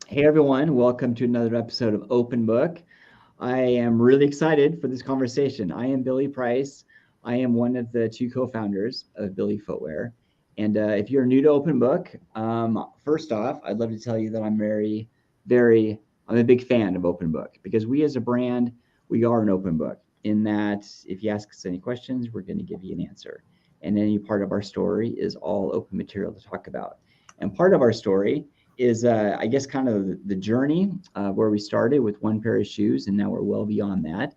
Hey everyone, welcome to another episode of Open Book. I am really excited for this conversation. I am Billy Price. I am one of the two co-founders of Billy Footwear. And if you're new to Open Book, first off, I'd love to tell you that I'm a big fan of Open Book because we as a brand, we are an open book in that if you ask us any questions, we're going to give you an answer. And any part of our story is all open material to talk about. And part of our story is I guess kind of the journey where we started with one pair of shoes and now we're well beyond that.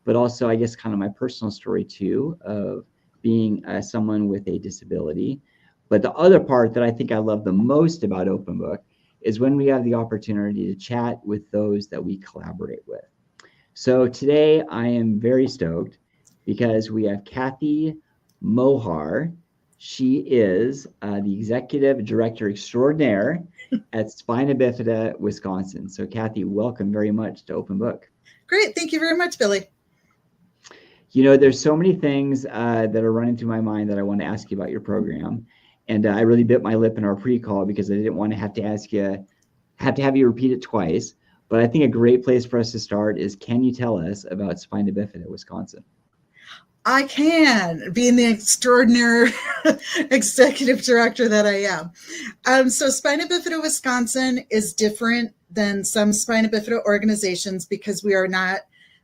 But also I guess kind of my personal story too of being someone with a disability. But the other part that I think I love the most about Open Book is when we have the opportunity to chat with those that we collaborate with. So today I am very stoked because we have Kathy Mohar. She is the executive director extraordinaire at Spina Bifida Wisconsin. So Kathy, welcome very much to Open Book. Great. Thank you very much, Billy. You know, there's so many things that are running through my mind that I want to ask you about your program. And I really bit my lip in our pre-call because I didn't want to have to have you repeat it twice. But I think a great place for us to start is, can you tell us about Spina Bifida Wisconsin? I can, being the extraordinary executive director that I am. So Spina Bifida Wisconsin is different than some spina bifida organizations because we are not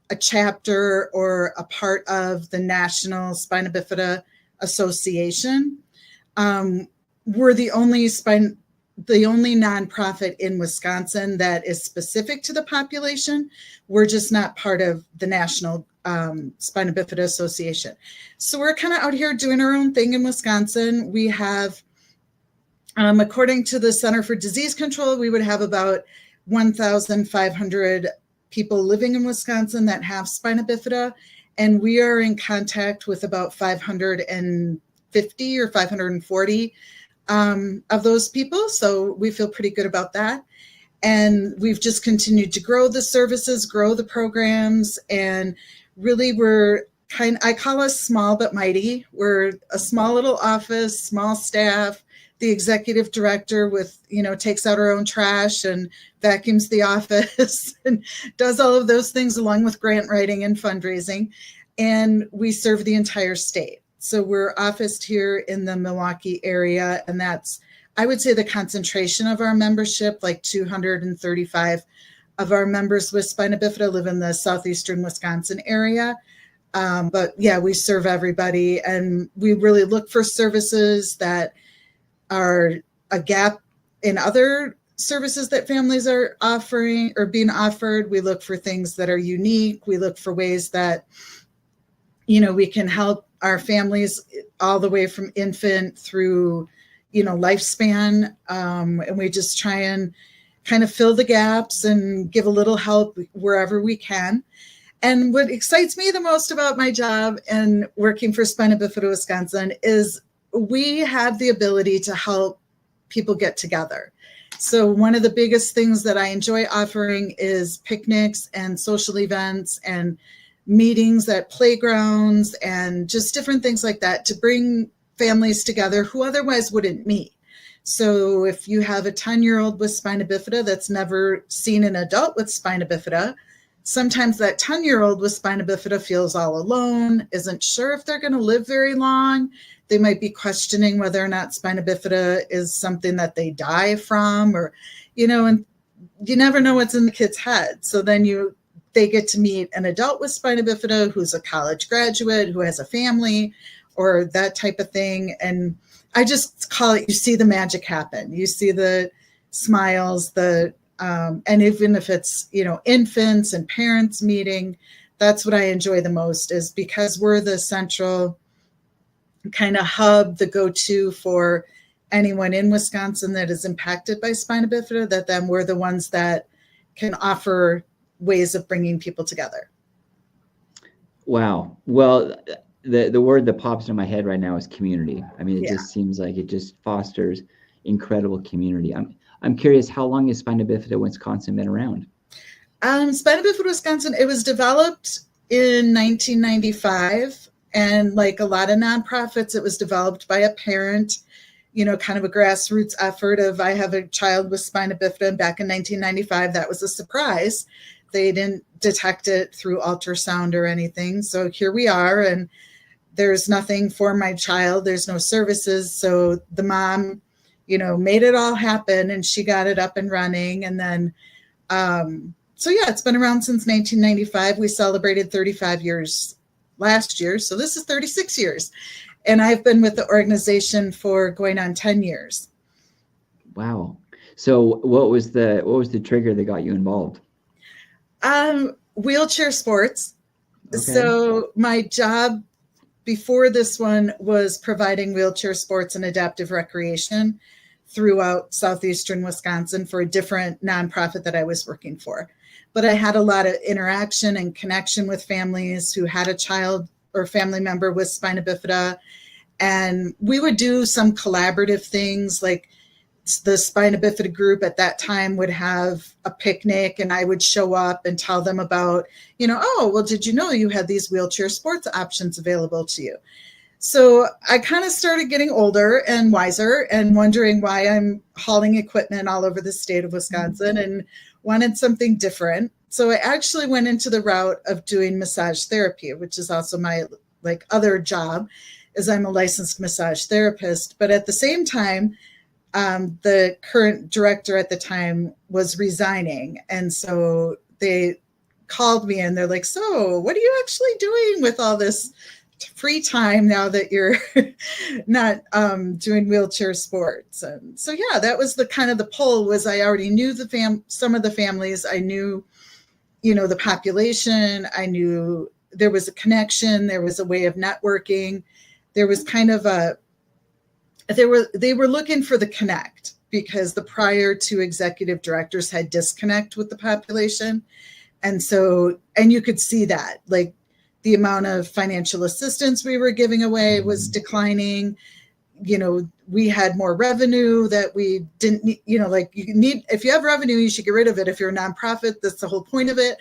a chapter or a part of the National Spina Bifida Association. We're the only nonprofit in Wisconsin that is specific to the population. We're just not part of the National Spina Bifida Association. So we're kind of out here doing our own thing in Wisconsin. We have, according to the Center for Disease Control, we would have about 1,500 people living in Wisconsin that have spina bifida, and we are in contact with about 550 or 540 of those people. So we feel pretty good about that. And we've just continued to grow the services, grow the programs, and really I call us small but mighty. We're a small little office, small staff. The executive director takes out her own trash and vacuums the office and does all of those things along with grant writing and fundraising. And we serve the entire state. So we're officed here in the Milwaukee area, and that's, I would say, the concentration of our membership. Like 235 of our members with spina bifida live in the southeastern Wisconsin area. But yeah, we serve everybody, and we really look for services that are a gap in other services that families are offering or being offered. We look for things that are unique. We look for ways that, we can help our families all the way from infant through, lifespan. And we just try and kind of fill the gaps and give a little help wherever we can. And what excites me the most about my job and working for Spina Bifida Wisconsin is we have the ability to help people get together. So one of the biggest things that I enjoy offering is picnics and social events and meetings at playgrounds and just different things like that to bring families together who otherwise wouldn't meet. So if you have a 10-year-old with spina bifida that's never seen an adult with spina bifida, sometimes that 10-year-old with spina bifida feels all alone, isn't sure if they're going to live very long. They might be questioning whether or not spina bifida is something that they die from, or, and you never know what's in the kid's head. So then they get to meet an adult with spina bifida who's a college graduate, who has a family, or that type of thing. And I just call it, you see the magic happen. You see the smiles, and even if it's, infants and parents meeting, that's what I enjoy the most, is because we're the central kind of hub, the go-to for anyone in Wisconsin that is impacted by spina bifida, that then we're the ones that can offer ways of bringing people together. Wow. Well, the word that pops in my head right now is community. I mean, it just seems like it just fosters incredible community. I'm curious, how long has Spina Bifida Wisconsin been around? Spina Bifida Wisconsin, it was developed in 1995. And like a lot of nonprofits, it was developed by a parent kind of a grassroots effort of, I have a child with spina bifida, and back in 1995, that was a surprise. They didn't detect it through ultrasound or anything. So here we are, and there's nothing for my child. There's no services. So the mom, made it all happen, and she got it up and running. And then, so yeah, it's been around since 1995. We celebrated 35 years last year. So this is 36 years. And I've been with the organization for going on 10 years. Wow. So what was the trigger that got you involved? Wheelchair sports. Okay. So my job before this one was providing wheelchair sports and adaptive recreation throughout southeastern Wisconsin for a different nonprofit that I was working for. But I had a lot of interaction and connection with families who had a child or family member with spina bifida. And we would do some collaborative things, like the spina bifida group at that time would have a picnic, and I would show up and tell them about, oh, well, did you know you had these wheelchair sports options available to you? So I kind of started getting older and wiser and wondering why I'm hauling equipment all over the state of Wisconsin, and wanted something different. So I actually went into the route of doing massage therapy, which is also my other job, is I'm a licensed massage therapist. But at the same time, the current director at the time was resigning. And so they called me and they're like, so what are you actually doing with all this free time now that you're not doing wheelchair sports? And so, yeah, that was the kind of the pull. Was I already knew some of the families. I knew, the population. I knew there was a connection. There was a way of networking. There was kind of they were looking for the connect, because the prior two executive directors had disconnect with the population. And so, and you could see that, like, the amount of financial assistance we were giving away was declining. We had more revenue that we didn't need, if you have revenue, you should get rid of it. If you're a nonprofit, that's the whole point of it.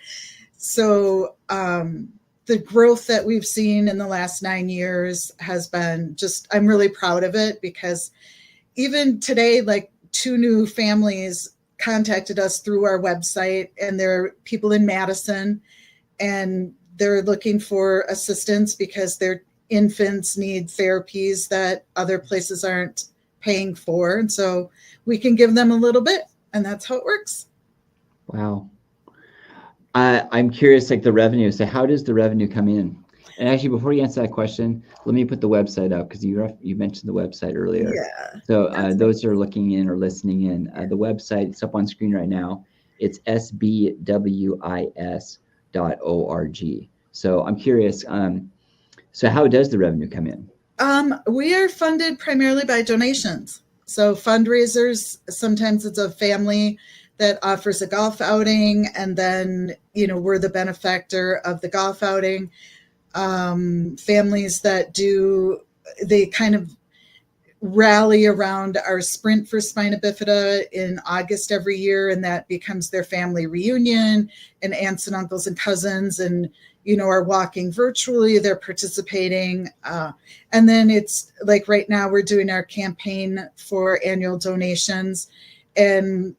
So the growth that we've seen in the last 9 years has been I'm really proud of it, because even today, like, 2 new families contacted us through our website, and they're people in Madison, and they're looking for assistance because their infants need therapies that other places aren't paying for. And so we can give them a little bit, and that's how it works. Wow. I'm curious, like, the revenue. So how does the revenue come in? And actually, before you answer that question, let me put the website up, because you mentioned the website earlier. Yeah. So those that are looking in or listening in, the website, it's up on screen right now. It's SBWIS.org. So I'm curious, so how does the revenue come in? We are funded primarily by donations. So fundraisers, sometimes it's a family that offers a golf outing, and then, we're the benefactor of the golf outing. Families that they kind of rally around our Sprint for Spina Bifida in August every year, and that becomes their family reunion, and aunts and uncles and cousins, and are walking virtually. They're participating. And then it's like right now we're doing our campaign for annual donations, and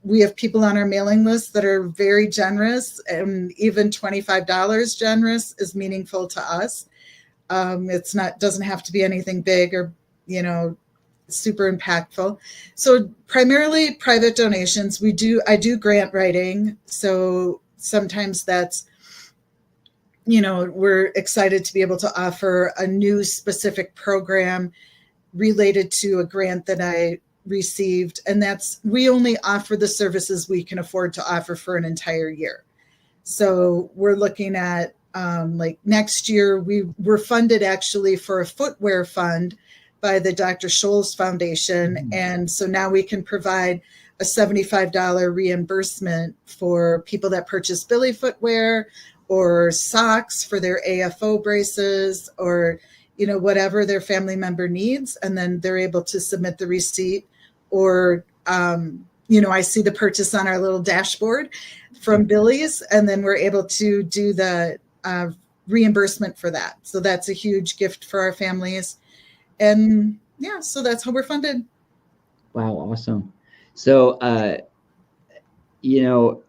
we have people on our mailing list that are very generous, and even $25 generous is meaningful to us. Doesn't have to be anything big or, super impactful. So primarily private donations. I do grant writing. So sometimes that's, we're excited to be able to offer a new specific program related to a grant that I received. And we only offer the services we can afford to offer for an entire year. So we're looking at like next year, we're funded actually for a footwear fund by the Dr. Scholl's Foundation. Mm-hmm. And so now we can provide a $75 reimbursement for people that purchase Billy footwear or socks for their AFO braces, or, whatever their family member needs. And then they're able to submit the receipt, or, I see the purchase on our little dashboard from Billy's, and then we're able to do the reimbursement for that. So that's a huge gift for our families. And yeah, so that's how we're funded. Wow, awesome. So, you know,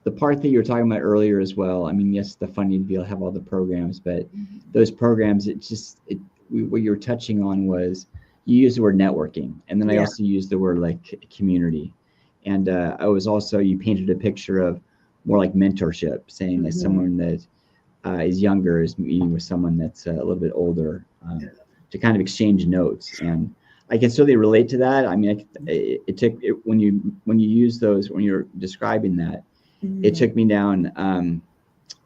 the part that you were talking about earlier as well, I mean, yes, the funding to be able to have all the programs, but those programs, what you were touching on was you used the word networking, and then I also used the word like community. And I was also, you painted a picture of more like mentorship, saying that someone that is younger is meeting with someone that's a little bit older to kind of exchange notes. And I can certainly relate to that. I mean, when you use those, when you're describing that, it took me down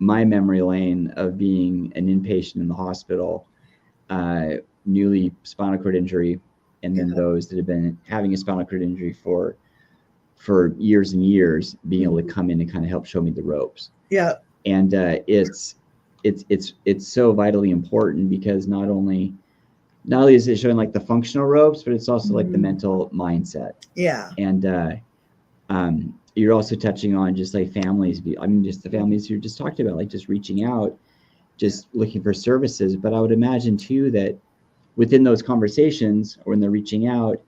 my memory lane of being an inpatient in the hospital, newly spinal cord injury, and then those that have been having a spinal cord injury for years and years, being able to come in and kind of help show me the ropes. Yeah. And it's so vitally important, because not only is it showing like the functional ropes, but it's also like the mental mindset. Yeah. And you're also touching on just like families. I mean, just the families you just talked about, like just reaching out, just looking for services. But I would imagine too that within those conversations, or when they're reaching out,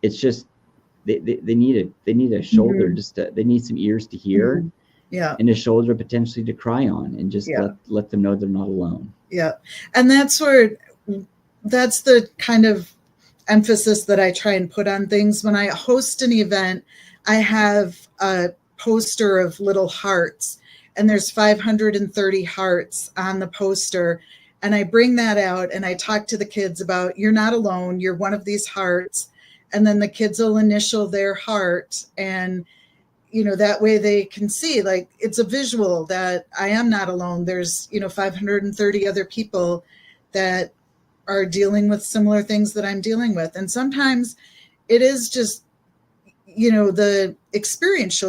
it's just they need a shoulder, they need some ears to hear, and a shoulder potentially to cry on, and just let them know they're not alone. Yeah, and that's the kind of emphasis that I try and put on things. When I host an event, I have a poster of little hearts, and there's 530 hearts on the poster. And I bring that out and I talk to the kids about, you're not alone, you're one of these hearts. And then the kids will initial their heart, and that way they can see, like, it's a visual that I am not alone. There's 530 other people that are dealing with similar things that I'm dealing with. And sometimes it is just the experience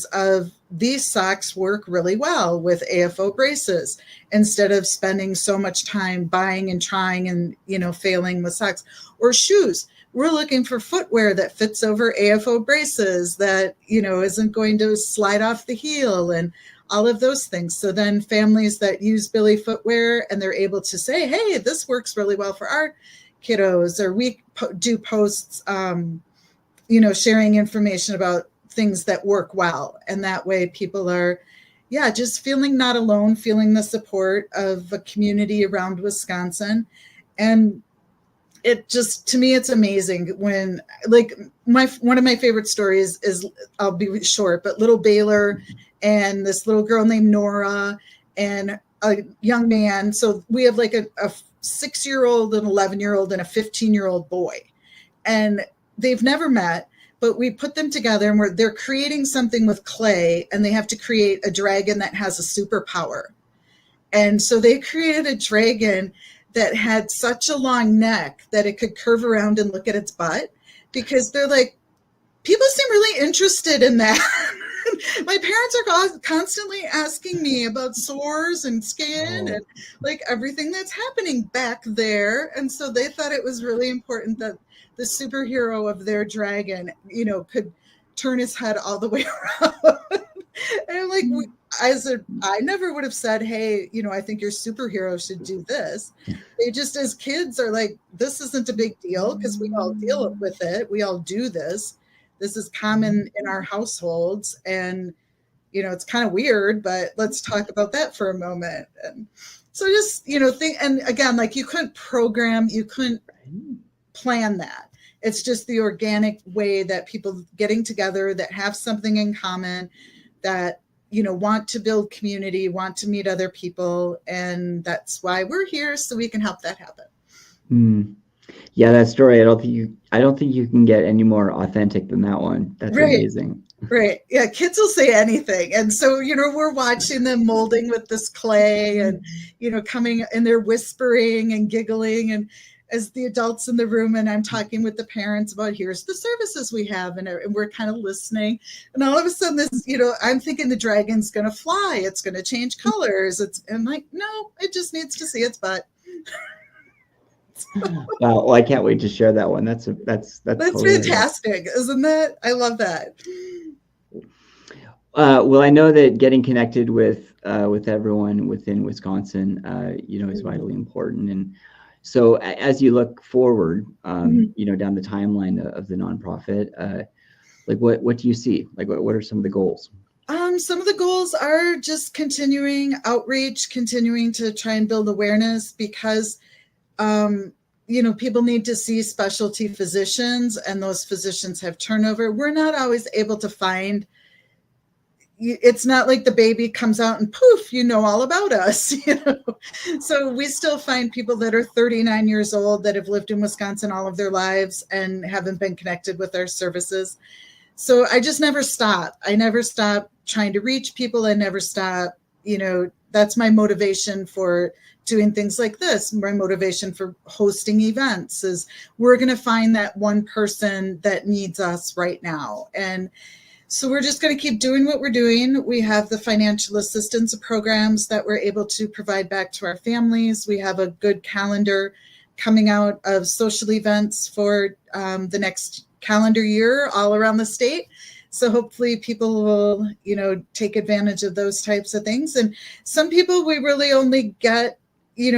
of these socks work really well with AFO braces, instead of spending so much time buying and trying and failing with socks. Or shoes, we're looking for footwear that fits over AFO braces, that isn't going to slide off the heel, and all of those things. So then families that use Billy footwear, and they're able to say, hey, this works really well for our kiddos. Or we do posts sharing information about things that work well. And that way people are, just feeling not alone, feeling the support of a community around Wisconsin. And it just, to me, it's amazing when, like, one of my favorite stories is, I'll be short, but little Baylor and this little girl named Nora and a young man. So we have like a 6-year-old, an 11-year-old, and a 15-year-old boy. And they've never met, but we put them together, and they're creating something with clay, and they have to create a dragon that has a superpower. And so they created a dragon that had such a long neck that it could curve around and look at its butt, because they're like, people seem really interested in that. My parents are constantly asking me about sores and skin and like everything that's happening back there. And so they thought it was really important that the superhero of their dragon, could turn his head all the way around. And I'm like, I never would have said, hey, I think your superhero should do this. They just, as kids, are like, this isn't a big deal, because we all deal with it. We all do this. This is common in our households. And, it's kind of weird, but let's talk about that for a moment. And so just, think, and again, like, you couldn't plan that. It's just the organic way that people getting together that have something in common, that want to build community, want to meet other people, and that's why we're here, so we can help that happen. Yeah, that story, I don't think you can get any more authentic than that one. That's right. Amazing. Right. Yeah, kids will say anything. And so, we're watching them molding with this clay, and coming, and they're whispering and giggling, and as the adults in the room, and I'm talking with the parents about, here's the services we have, and we're kind of listening. And all of a sudden this, I'm thinking the dragon's going to fly. It's going to change colors. And like, no, it just needs to see its butt. Well, I can't wait to share that one. That's totally fantastic, isn't that? I love that. Well, I know that getting connected with everyone within Wisconsin, is vitally important. And So as you look forward, Mhm. down the timeline of the nonprofit, like what do you see? Like what are some of the goals? Some of the goals are just continuing outreach, continuing to try and build awareness because, people need to see specialty physicians and those physicians have turnover. We're not always able to find, it's not like the baby comes out and poof, all about us, So we still find people that are 39 years old that have lived in Wisconsin all of their lives and haven't been connected with our services. So I just never stop. I never stop trying to reach people. I never stop, that's my motivation for doing things like this. My motivation for hosting events is we're going to find that one person that needs us right now. And so we're just going to keep doing what we're doing. We have the financial assistance programs that we're able to provide back to our families. We have a good calendar coming out of social events for the next calendar year all around the state. So hopefully people will, take advantage of those types of things. And some people we really only get,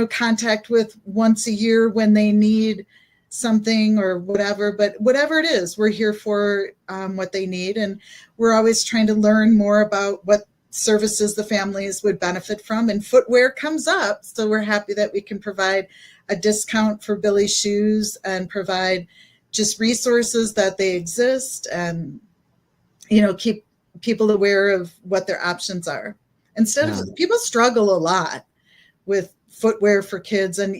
contact with once a year when they need something or whatever, but whatever it is, we're here for what they need. And we're always trying to learn more about what services the families would benefit from, and footwear comes up. So we're happy that we can provide a discount for Billy's shoes and provide just resources that they exist and, keep people aware of what their options are. Instead of people struggle a lot with footwear for kids. And,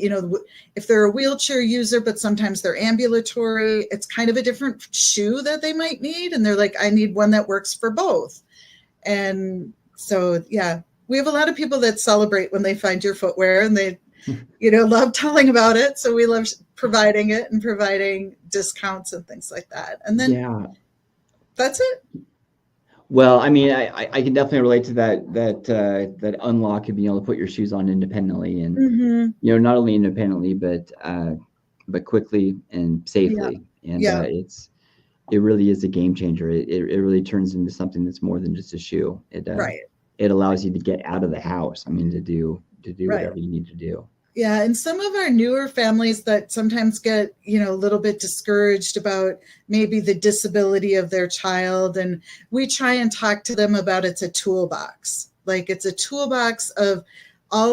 if they're a wheelchair user, but sometimes they're ambulatory, it's kind of a different shoe that they might need. And they're like, I need one that works for both. And so, yeah, we have a lot of people that celebrate when they find your footwear and they, love telling about it. So we love providing it and providing discounts and things like that. And then that's it. Well, I mean, I can definitely relate to that unlock of being able to put your shoes on independently and, not only independently, but quickly and safely. Yeah. And it really is a game changer. It really turns into something that's more than just a shoe. It allows you to get out of the house. I mean, to do whatever you need to do. Yeah. And some of our newer families that sometimes get, a little bit discouraged about maybe the disability of their child. And we try and talk to them about it's a toolbox. Like it's a toolbox of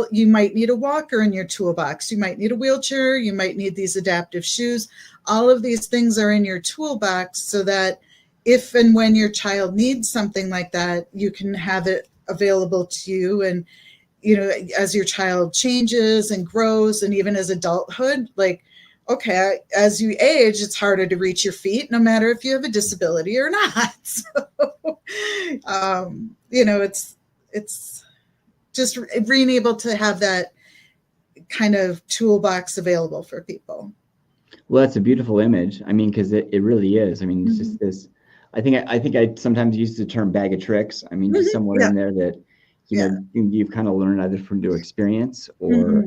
you might need a walker in your toolbox. You might need a wheelchair. You might need these adaptive shoes. All of these things are in your toolbox so that if and when your child needs something like that, you can have it available to you. And as your child changes and grows, and even as adulthood, like, okay, as you age, it's harder to reach your feet, no matter if you have a disability or not. So, it's just being able to have that kind of toolbox available for people. Well, that's a beautiful image. I mean, because it really is. I mean, it's just this. I think I sometimes use the term bag of tricks. I mean, just somewhere in there that. You've kind of learned either from through experience or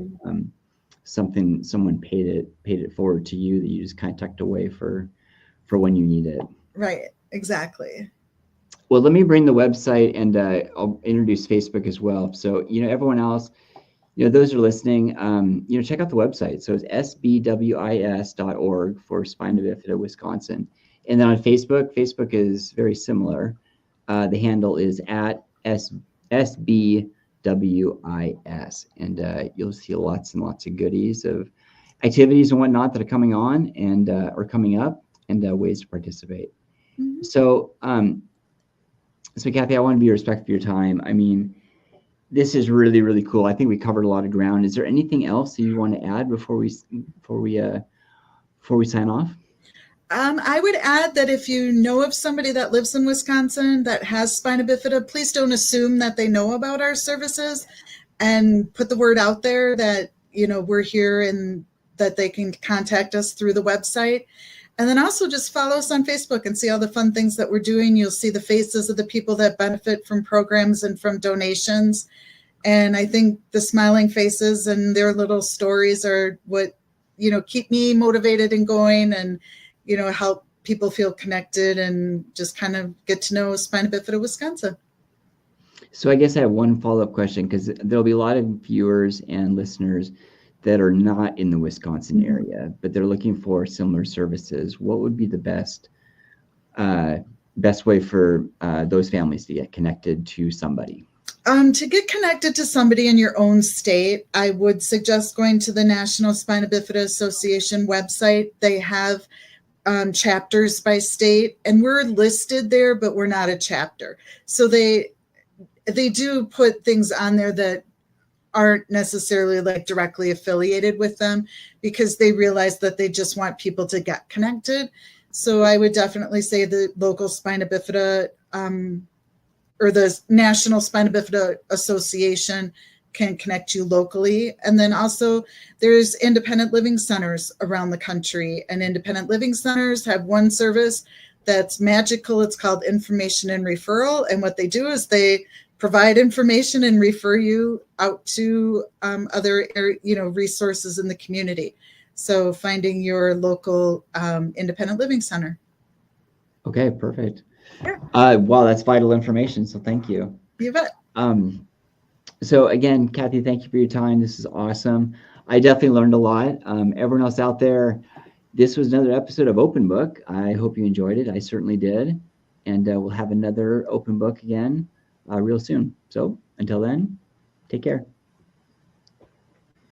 someone paid it forward to you that you just kind of tucked away for when you need it. Right. Exactly. Well, let me bring the website and I'll introduce Facebook as well. So, everyone else, those who are listening, check out the website. So it's SBWIS.org for Spina Bifida Wisconsin. And then on Facebook is very similar. The handle is at SBWIS, and you'll see lots and lots of goodies of activities and whatnot that are coming on and or coming up, and ways to participate. So Kathy, I want to be respectful of your time. I mean, this is really, really cool. I think we covered a lot of ground. Is there anything else that you want to add before we sign off? I would add that if you know of somebody that lives in Wisconsin that has spina bifida, please don't assume that they know about our services, and put the word out there that, we're here and that they can contact us through the website. And then also just follow us on Facebook and see all the fun things that we're doing. You'll see the faces of the people that benefit from programs and from donations. And I think the smiling faces and their little stories are what, keep me motivated and going, and help people feel connected and just kind of get to know Spina Bifida Wisconsin. So I guess I have one follow-up question, because there'll be a lot of viewers and listeners that are not in the Wisconsin area, but they're looking for similar services, what would be the best way for those families to get connected to somebody? To get connected to somebody in your own state, I would suggest going to the National Spina Bifida Association website. They have chapters by state, and we're listed there, but we're not a chapter. So they do put things on there that aren't necessarily like directly affiliated with them, because they realize that they just want people to get connected. So I would definitely say the local Spina Bifida or the National Spina Bifida Association can connect you locally. And then also there's independent living centers around the country, and independent living centers have one service that's magical. It's called information and referral. And what they do is they provide information and refer you out to other resources in the community. So finding your local independent living center. Okay, perfect. Yeah. Wow, that's vital information. So thank you. You bet. So again, Kathy, thank you for your time. This is awesome. I definitely learned a lot. Everyone else out there, this was another episode of Open Book. I hope you enjoyed it. I certainly did. And we'll have another Open Book again real soon. So until then, take care.